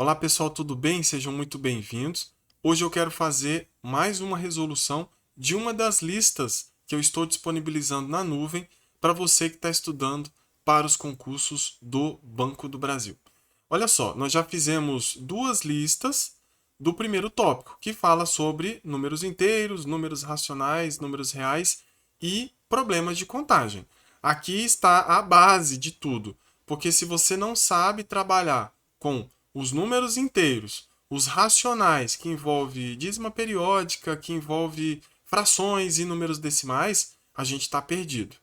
Olá pessoal, tudo bem? Sejam muito bem-vindos. Hoje eu quero fazer mais uma resolução de uma das listas que eu estou disponibilizando na nuvem para você que está estudando para os concursos do Banco do Brasil. Olha só, nós já fizemos duas listas do primeiro tópico, que fala sobre números inteiros, números racionais, números reais e problemas de contagem. Aqui está a base de tudo, porque se você não sabe trabalhar com os números inteiros, os racionais, que envolve dízima periódica, que envolve frações e números decimais, a gente está perdido.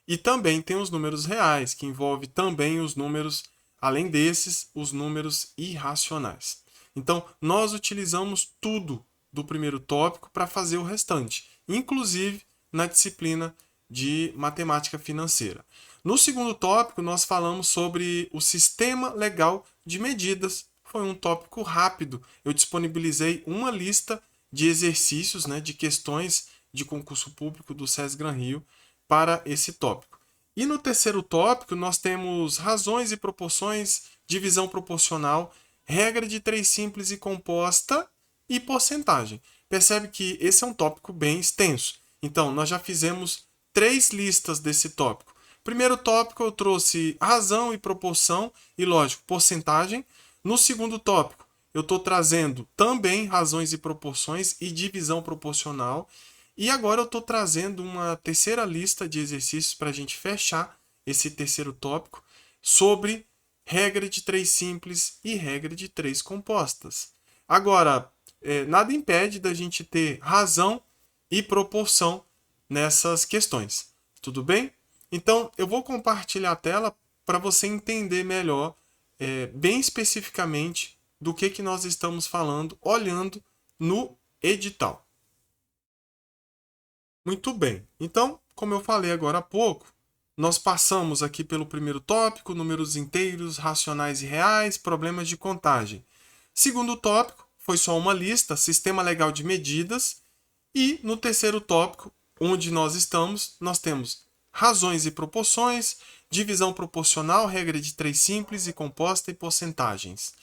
E também tem os números reais, que envolve também os números, além desses, os números irracionais. Então, nós utilizamos tudo do primeiro tópico para fazer o restante, inclusive na disciplina de matemática financeira. No segundo tópico, nós falamos sobre o sistema legal de medidas. Foi um tópico rápido. Eu disponibilizei uma lista de exercícios, de questões de concurso público do SESGran Rio para esse tópico. E no terceiro tópico, nós temos razões e proporções, divisão proporcional, regra de três simples e composta e porcentagem. Percebe que esse é um tópico bem extenso. Então, nós já fizemos 3 listas desse tópico. Primeiro tópico eu trouxe razão e proporção e, lógico, porcentagem. No segundo tópico, eu estou trazendo também razões e proporções e divisão proporcional. E agora eu estou trazendo uma terceira lista de exercícios para a gente fechar esse terceiro tópico sobre regra de três simples e regra de três compostas. Agora, nada impede da gente ter razão e proporção nessas questões. Tudo bem? Então, eu vou compartilhar a tela para você entender melhor, bem especificamente, do que nós estamos falando, olhando no edital. Muito bem. Então, como eu falei agora há pouco, nós passamos aqui pelo primeiro tópico, números inteiros, racionais e reais, problemas de contagem. Segundo tópico, foi só uma lista, sistema legal de medidas. E no terceiro tópico, onde nós estamos, nós temos razões e proporções, divisão proporcional, regra de três simples e composta e porcentagens.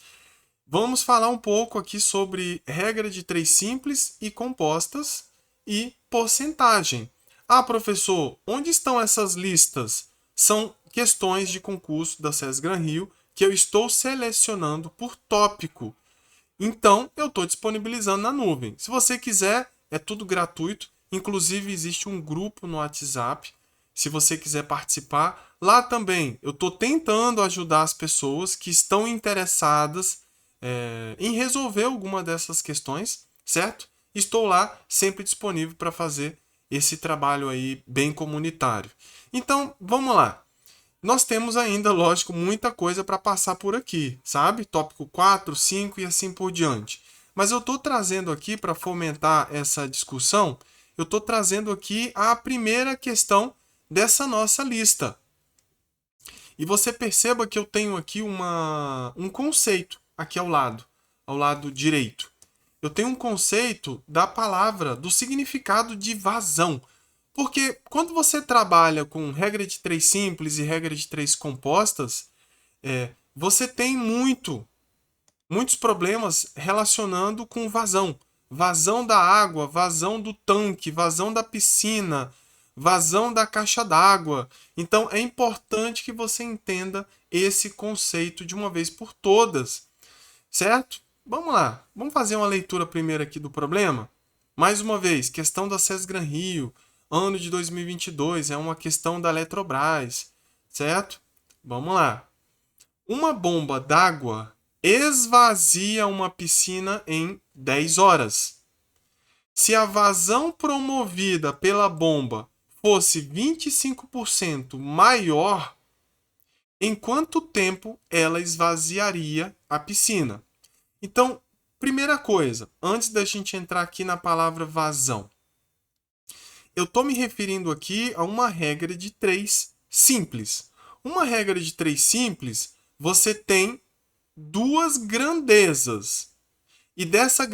Vamos falar um pouco aqui sobre regra de três simples e compostas e porcentagem. Ah, professor, onde estão essas listas? São questões de concurso da SESGran Rio que eu estou selecionando por tópico. Então, eu estou disponibilizando na nuvem. Se você quiser, é tudo gratuito. Inclusive, existe um grupo no WhatsApp. Se você quiser participar, lá também eu estou tentando ajudar as pessoas que estão interessadas em resolver alguma dessas questões, certo? Estou lá sempre disponível para fazer esse trabalho aí bem comunitário. Então, vamos lá. Nós temos ainda, lógico, muita coisa para passar por aqui, sabe? Tópico 4, 5 e assim por diante. Mas eu estou trazendo aqui, para fomentar essa discussão, eu estou trazendo aqui a primeira questão dessa nossa lista. E você perceba que eu tenho aqui um conceito aqui ao lado direito. Eu tenho um conceito da palavra, do significado de vazão. Porque quando você trabalha com regra de três simples e regra de três compostas, você tem muitos problemas relacionando com vazão. Vazão da água, vazão do tanque, vazão da piscina, vazão da caixa d'água. Então é importante que você entenda esse conceito de uma vez por todas, certo? Vamos lá, vamos fazer uma leitura primeiro aqui do problema. Mais uma vez, questão da SESGran Rio, ano de 2022, é uma questão da Eletrobras, certo? Vamos lá. Uma bomba d'água esvazia uma piscina em 10 horas. Se a vazão promovida pela bomba fosse 25% maior, em quanto tempo ela esvaziaria a piscina? Então, primeira coisa, antes da gente entrar aqui na palavra vazão, eu estou me referindo aqui a uma regra de três simples. Uma regra de três simples, você tem duas grandezas. E dessas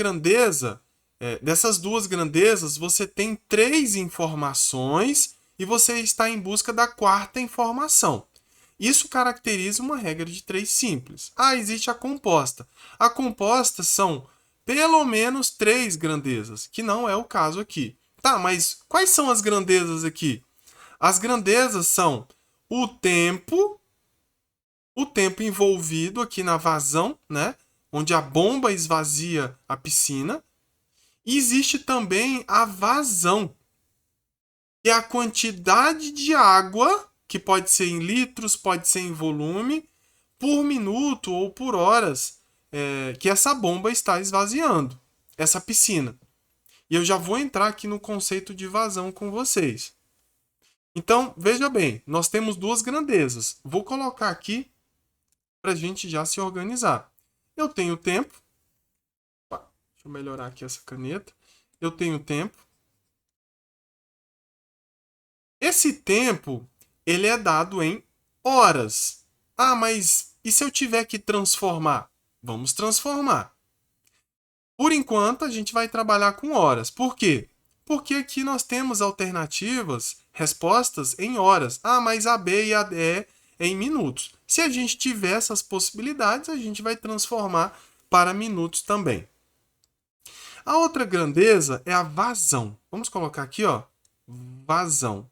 duas grandezas, você tem três informações e você está em busca da quarta informação. Isso caracteriza uma regra de 3 simples. Ah, existe a composta. A composta são pelo menos 3 grandezas, que não é o caso aqui. Tá, mas quais são as grandezas aqui? As grandezas são o tempo envolvido aqui na vazão, né? Onde a bomba esvazia a piscina. E existe também a vazão, que é a quantidade de água, que pode ser em litros, pode ser em volume, por minuto ou por horas, que essa bomba está esvaziando, essa piscina. E eu já vou entrar aqui no conceito de vazão com vocês. Então, veja bem, nós temos duas grandezas. Vou colocar aqui para a gente já se organizar. Eu tenho tempo. Deixa eu melhorar aqui essa caneta. Eu tenho tempo. Esse tempo, ele é dado em horas. Ah, mas e se eu tiver que transformar? Vamos transformar. Por enquanto, a gente vai trabalhar com horas. Por quê? Porque aqui nós temos alternativas, respostas em horas. Ah, mas a B e a D é em minutos. Se a gente tiver essas possibilidades, a gente vai transformar para minutos também. A outra grandeza é a vazão. Vamos colocar aqui, ó, vazão.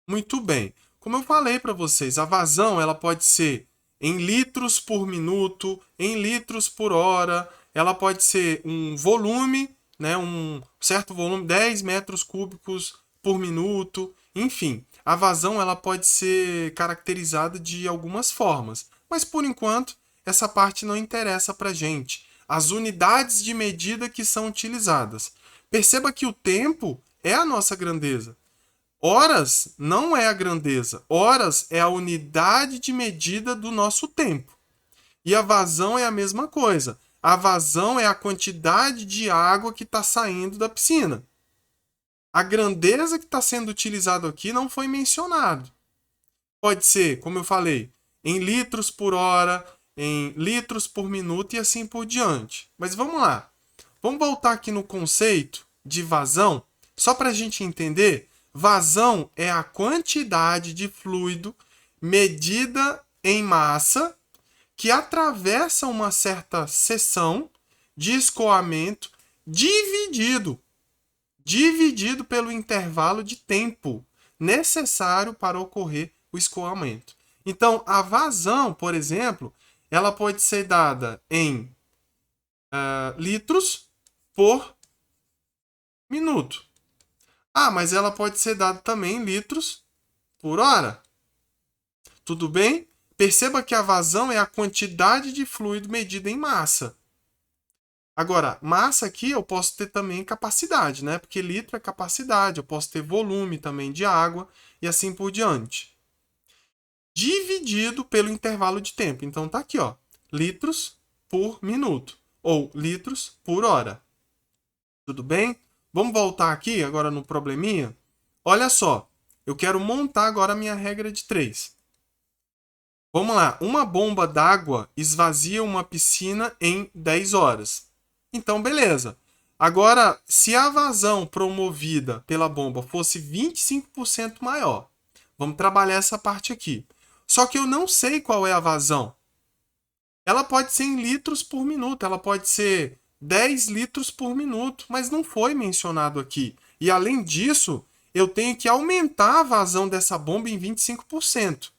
Muito bem. Como eu falei para vocês, a vazão ela pode ser em litros por minuto, em litros por hora, ela pode ser um volume, né, um certo volume, 10 metros cúbicos por minuto, enfim. A vazão ela pode ser caracterizada de algumas formas, mas por enquanto essa parte não interessa para a gente. As unidades de medida que são utilizadas. Perceba que o tempo é a nossa grandeza. Horas não é a grandeza. Horas é a unidade de medida do nosso tempo. E a vazão é a mesma coisa. A vazão é a quantidade de água que está saindo da piscina. A grandeza que está sendo utilizada aqui não foi mencionado. Pode ser, como eu falei, em litros por hora, em litros por minuto e assim por diante. Mas vamos lá. Vamos voltar aqui no conceito de vazão, só para a gente entender. Vazão é a quantidade de fluido medida em massa que atravessa uma certa seção de escoamento dividido pelo intervalo de tempo necessário para ocorrer o escoamento. Então, a vazão, por exemplo, ela pode ser dada em litros por minuto. Ah, mas ela pode ser dada também em litros por hora. Tudo bem? Perceba que a vazão é a quantidade de fluido medida em massa. Agora, massa aqui eu posso ter também capacidade, né? Porque litro é capacidade, eu posso ter volume também de água e assim por diante. Dividido pelo intervalo de tempo. Então tá aqui, ó, litros por minuto ou litros por hora. Tudo bem? Vamos voltar aqui agora no probleminha. Olha só, eu quero montar agora a minha regra de 3. Vamos lá, uma bomba d'água esvazia uma piscina em 10 horas. Então, beleza. Agora, se a vazão promovida pela bomba fosse 25% maior, vamos trabalhar essa parte aqui. Só que eu não sei qual é a vazão. Ela pode ser em litros por minuto, ela pode ser 10 litros por minuto, mas não foi mencionado aqui. E além disso, eu tenho que aumentar a vazão dessa bomba em 25%.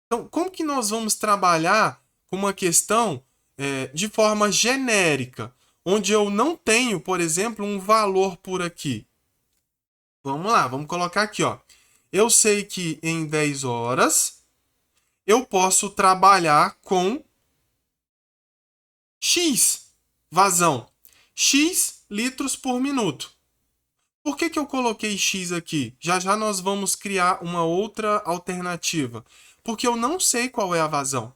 Então, como que nós vamos trabalhar com uma questão de forma genérica, onde eu não tenho, por exemplo, um valor por aqui? Vamos lá, vamos colocar aqui, ó. Eu sei que em 10 horas eu posso trabalhar com X vazão, X litros por minuto. Por que eu coloquei X aqui? Já já nós vamos criar uma outra alternativa. Porque eu não sei qual é a vazão.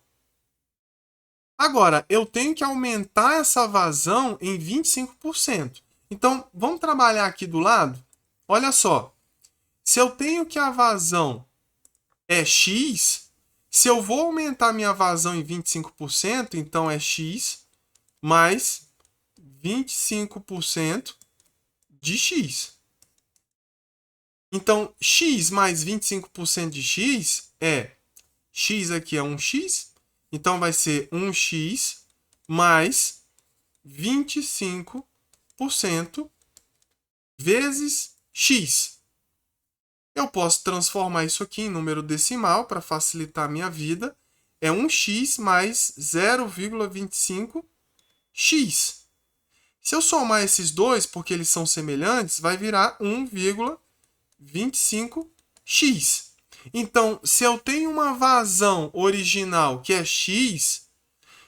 Agora, eu tenho que aumentar essa vazão em 25%. Então, vamos trabalhar aqui do lado? Olha só. Se eu tenho que a vazão é X, se eu vou aumentar minha vazão em 25%, então é X mais 25% de X. Então, x mais 25% de x aqui é 1x, então vai ser 1x mais 25% vezes x. Eu posso transformar isso aqui em número decimal para facilitar a minha vida. É 1x mais 0,25x. Se eu somar esses dois, porque eles são semelhantes, vai virar 1,25x. Então, se eu tenho uma vazão original que é x,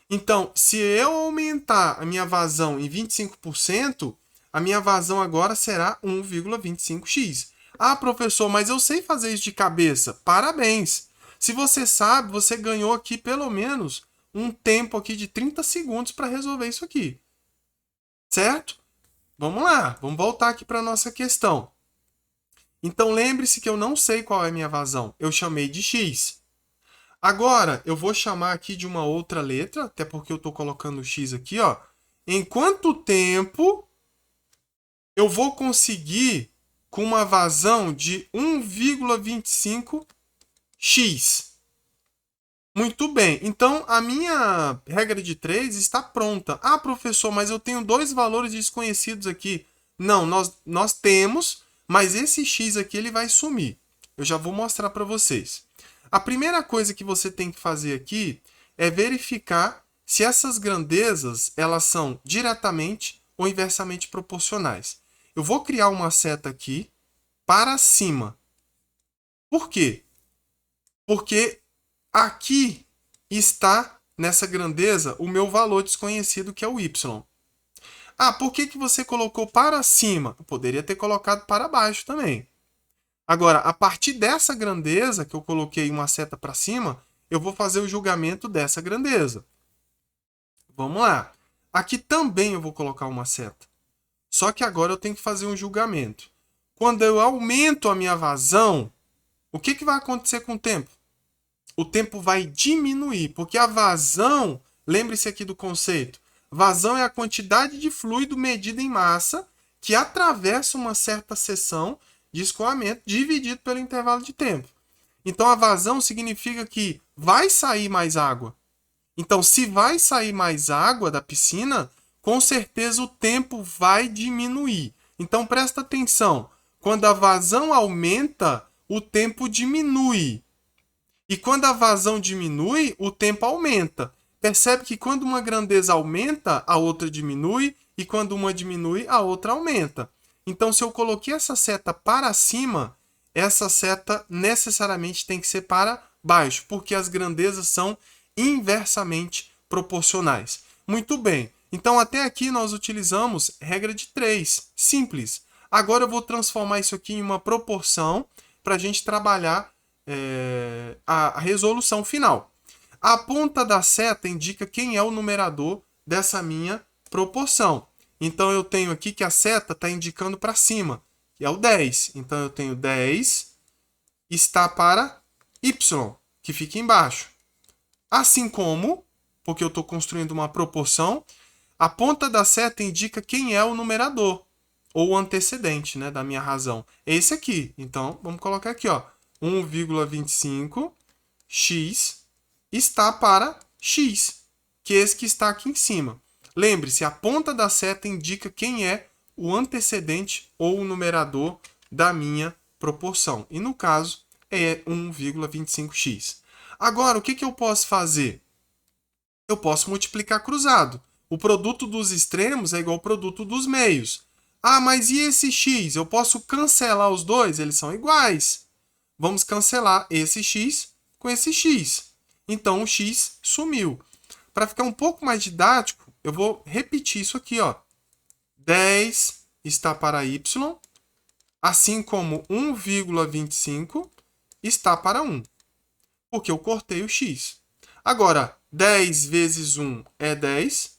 então, se eu aumentar a minha vazão em 25%, a minha vazão agora será 1,25x. Ah, professor, mas eu sei fazer isso de cabeça. Parabéns! Se você sabe, você ganhou aqui pelo menos um tempo aqui de 30 segundos para resolver isso aqui. Certo? Vamos lá, vamos voltar aqui para a nossa questão. Então, lembre-se que eu não sei qual é a minha vazão. Eu chamei de x. Agora, eu vou chamar aqui de uma outra letra, até porque eu estou colocando o x aqui, ó. Em quanto tempo eu vou conseguir com uma vazão de 1,25x? Muito bem, então a minha regra de 3 está pronta. Ah, professor, mas eu tenho dois valores desconhecidos aqui. Não, nós temos, mas esse x aqui ele vai sumir. Eu já vou mostrar para vocês. A primeira coisa que você tem que fazer aqui é verificar se essas grandezas elas são diretamente ou inversamente proporcionais. Eu vou criar uma seta aqui para cima. Por quê? Porque aqui está nessa grandeza o meu valor desconhecido, que é o y. Ah, por que você colocou para cima? Eu poderia ter colocado para baixo também. Agora, a partir dessa grandeza, que eu coloquei uma seta para cima, eu vou fazer o julgamento dessa grandeza. Vamos lá. Aqui também eu vou colocar uma seta. Só que agora eu tenho que fazer um julgamento. Quando eu aumento a minha vazão, o que vai acontecer com o tempo? O tempo vai diminuir, porque a vazão, lembre-se aqui do conceito, vazão é a quantidade de fluido medida em massa que atravessa uma certa seção de escoamento dividido pelo intervalo de tempo. Então a vazão significa que vai sair mais água. Então, se vai sair mais água da piscina, com certeza o tempo vai diminuir. Então presta atenção, quando a vazão aumenta, o tempo diminui. E quando a vazão diminui, o tempo aumenta. Percebe que quando uma grandeza aumenta, a outra diminui, e quando uma diminui, a outra aumenta. Então, se eu coloquei essa seta para cima, essa seta necessariamente tem que ser para baixo, porque as grandezas são inversamente proporcionais. Muito bem. Então, até aqui nós utilizamos regra de 3, simples. Agora eu vou transformar isso aqui em uma proporção para a gente trabalhar a resolução final. A ponta da seta indica quem é o numerador dessa minha proporção. Então, eu tenho aqui que a seta está indicando para cima, que é o 10. Então, eu tenho 10 está para y, que fica embaixo. Assim como, porque eu estou construindo uma proporção, a ponta da seta indica quem é o numerador, ou o antecedente, né, da minha razão. É esse aqui. Então, vamos colocar aqui, ó. 1,25x está para x, que é esse que está aqui em cima. Lembre-se, a ponta da seta indica quem é o antecedente ou o numerador da minha proporção. E no caso, é 1,25x. Agora, o que eu posso fazer? Eu posso multiplicar cruzado. O produto dos extremos é igual ao produto dos meios. Ah, mas e esse x? Eu posso cancelar os dois? Eles são iguais. Vamos cancelar esse x com esse x. Então, o x sumiu. Para ficar um pouco mais didático, eu vou repetir isso aqui, ó. 10 está para y, assim como 1,25 está para 1, porque eu cortei o x. Agora, 10 vezes 1 é 10,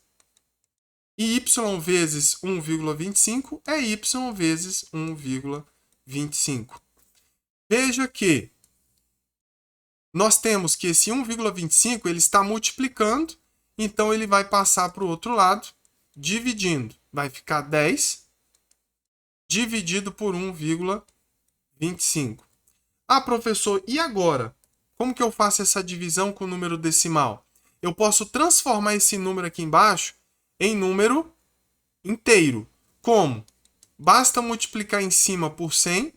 e y vezes 1,25 é y vezes 1,25. Veja que nós temos que esse 1,25 ele está multiplicando, então ele vai passar para o outro lado, dividindo. Vai ficar 10 dividido por 1,25. 25. Ah, professor, e agora? Como que eu faço essa divisão com número decimal? Eu posso transformar esse número aqui embaixo em número inteiro. Como? Basta multiplicar em cima por 100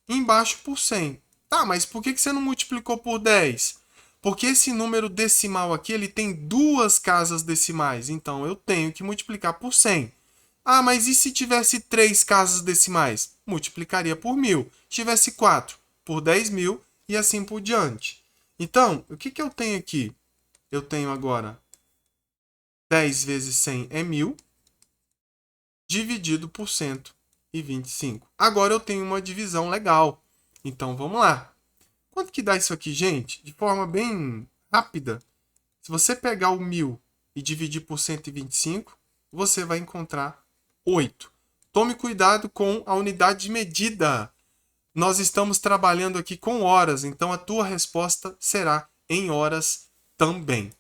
e embaixo por 100. Tá, mas por que você não multiplicou por 10? Porque esse número decimal aqui ele tem duas casas decimais. Então, eu tenho que multiplicar por 100. Ah, mas e se tivesse 3 casas decimais? Multiplicaria por 1000. Se tivesse 4, por 10.000 e assim por diante. Então, o que eu tenho aqui? Eu tenho agora 10 vezes 100 é 1000, dividido por 125. Agora eu tenho uma divisão legal. Então, vamos lá. Quanto que dá isso aqui, gente? De forma bem rápida. Se você pegar o 1000 e dividir por 125, você vai encontrar 8. Tome cuidado com a unidade de medida. Nós estamos trabalhando aqui com horas, então a tua resposta será em horas também.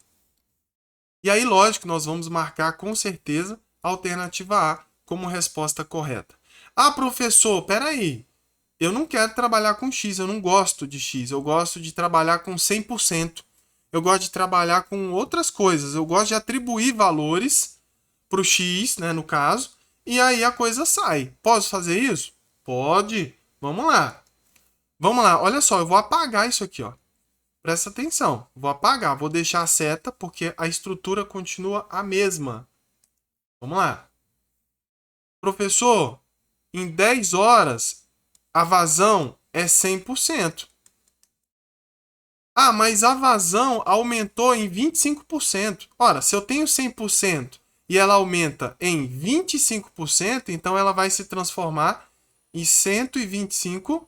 E aí, lógico, nós vamos marcar com certeza a alternativa A como resposta correta. Ah, professor, peraí. Eu não quero trabalhar com X, eu não gosto de X. Eu gosto de trabalhar com 100%. Eu gosto de trabalhar com outras coisas. Eu gosto de atribuir valores para o X, né, no caso, e aí a coisa sai. Posso fazer isso? Pode. Vamos lá. Vamos lá. Olha só, eu vou apagar isso aqui, ó. Presta atenção. Vou apagar, vou deixar a seta porque a estrutura continua a mesma. Vamos lá. Professor, em 10 horas a vazão é 100%. Ah, mas a vazão aumentou em 25%. Ora, se eu tenho 100% e ela aumenta em 25%, então ela vai se transformar em 125%.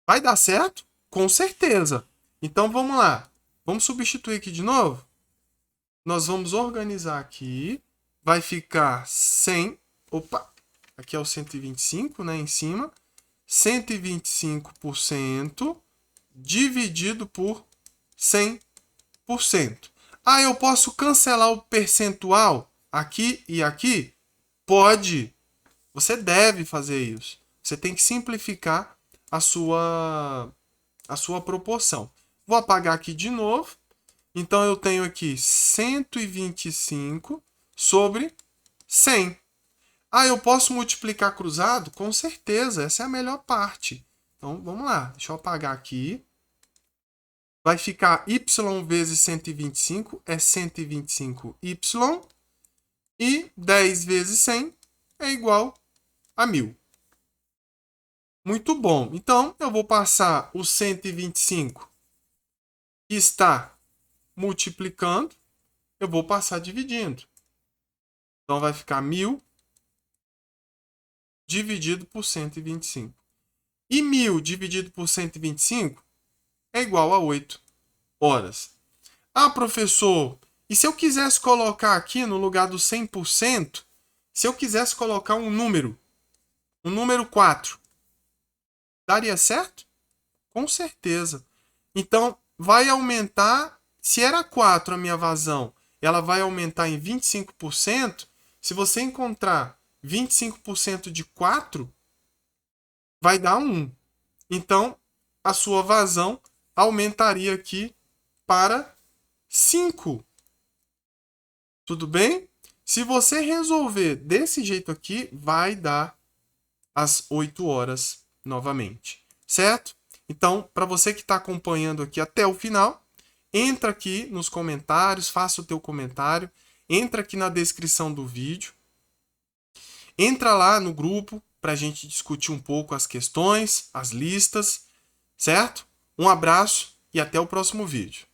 Vai dar certo? Com certeza. Então vamos lá. Vamos substituir aqui de novo? Nós vamos organizar aqui. Vai ficar 100. Opa! Aqui é o 125, né? Em cima. 125% dividido por 100%. Ah, eu posso cancelar o percentual aqui e aqui? Pode. Você deve fazer isso. Você tem que simplificar a sua proporção. Vou apagar aqui de novo. Então, eu tenho aqui 125 sobre 100. Ah, eu posso multiplicar cruzado? Com certeza, essa é a melhor parte. Então, vamos lá. Deixa eu apagar aqui. Vai ficar y vezes 125 é 125y. E 10 vezes 100 é igual a 1000. Muito bom. Então, eu vou passar o 125 que está multiplicando. Eu vou passar dividindo. Então, vai ficar 1000 dividido por 125. E 1000 dividido por 125 é igual a 8 horas. Ah, professor, e se eu quisesse colocar aqui no lugar do 100%, se eu quisesse colocar um número 4, daria certo? Com certeza. Então, vai aumentar, se era 4 a minha vazão, ela vai aumentar em 25%. Se você encontrar 25% de 4, vai dar 1. Então, a sua vazão aumentaria aqui para 5. Tudo bem? Se você resolver desse jeito aqui, vai dar as 8 horas novamente. Certo? Então, para você que está acompanhando aqui até o final, entra aqui nos comentários, faça o teu comentário, entra aqui na descrição do vídeo, entra lá no grupo para a gente discutir um pouco as questões, as listas, certo? Um abraço e até o próximo vídeo.